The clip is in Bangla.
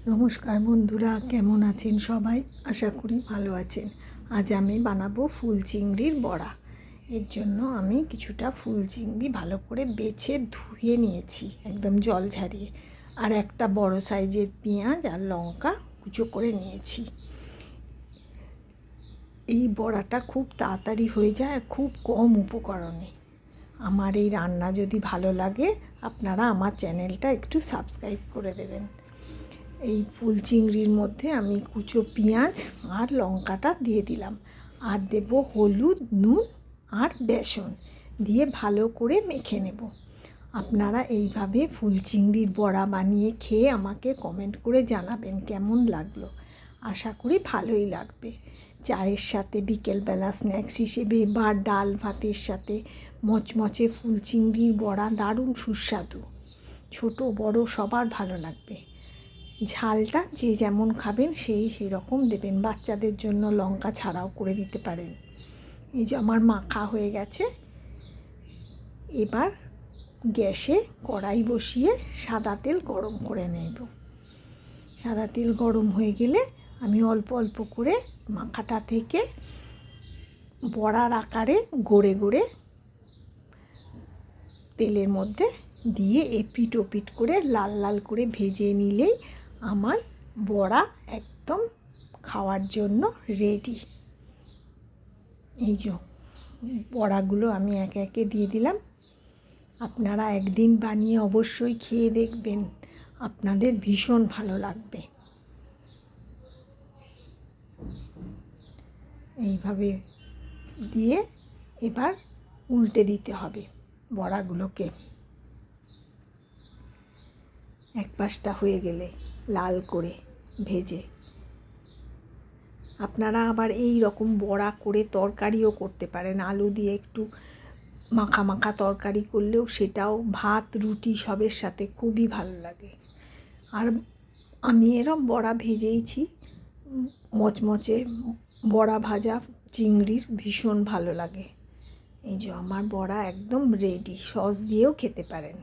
নমস্কার বন্ধুরা, কেমন আছেন সবাই? আশা করি ভালো আছেন। আজ আমি বানাবো ফুল চিংড়ির বড়া। এর জন্য আমি কিছুটা ফুল চিংড়ি ভালো করে বেছে ধুয়ে নিয়েছি, একদম জল ঝারিয়ে। আর একটা বড় সাইজের পেঁয়াজ আর লঙ্কা কুচো করে নিয়েছি। এই বড়াটা খুব তাড়াতাড়ি হয়ে যায় আর খুব কম উপকরণে। আমার এই রান্না যদি ভালো লাগে, আপনারা আমার চ্যানেলটা একটু সাবস্ক্রাইব করে দেবেন। এই ফুল চিংড়ির মধ্যে আমি কুচো পেঁয়াজ আর লঙ্কাটা দিয়ে দিলাম, আর দেব হলুদ, নুন আর বেসন দিয়ে ভালো করে মেখে নেব। আপনারা এইভাবে ফুল চিংড়ির বড়া বানিয়ে খেয়ে আমাকে কমেন্ট করে জানাবেন কেমন লাগলো। আশা করি ভালোই লাগবে। চায়ের সাথে, বিকেলবেলা স্ন্যাক্স হিসেবে বা ডাল ভাতের সাথে মচমচে ফুল চিংড়ির বড়া দারুণ সুস্বাদু। ছোট বড় সবার ভালো লাগবে। ঝালটা যে যেমন খাবেন সেরকম দেবেন। বাচ্চাদের জন্য লঙ্কা ছাড়াও করে দিতে পারেন। এই যে আমার মাখা হয়ে গেছে। এবার গ্যাসে কড়াই বসিয়ে সাদা তেল গরম করে নেব। সাদা তেল গরম হয়ে গেলে আমি অল্প অল্প করে মাখাটা থেকে বড়ার আকারে গড়ে গড়ে তেলের মধ্যে দিয়ে এপিট ওপিট করে লাল লাল করে ভেজে নিলেই আমার বড়া একদম খাওয়ার জন্য রেডি। এই যে বড়াগুলো আমি একে একে দিয়ে দিলাম। আপনারা একদিন বানিয়ে অবশ্যই খেয়ে দেখবেন, আপনাদের ভীষণ ভালো লাগবে। এইভাবে দিয়ে এবার উল্টে দিতে হবে বড়াগুলোকে। এক পাশটা হয়ে গেলে লাল করে ভেজে আপনারা আবার এই রকম বড়া করে তরকারিও করতে পারেন। আলু দিয়ে একটু মাখা মাখা তরকারি করলেও সেটাও ভাত রুটি সবের সাথে খুবই ভালো লাগে। আর আমি এরম বড়া ভেজেইছি। মচমচে বড়া ভাজা চিংড়ির ভীষণ ভালো লাগে। এই যে আমার বড়া একদম রেডি। সস দিয়েও খেতে পারেন।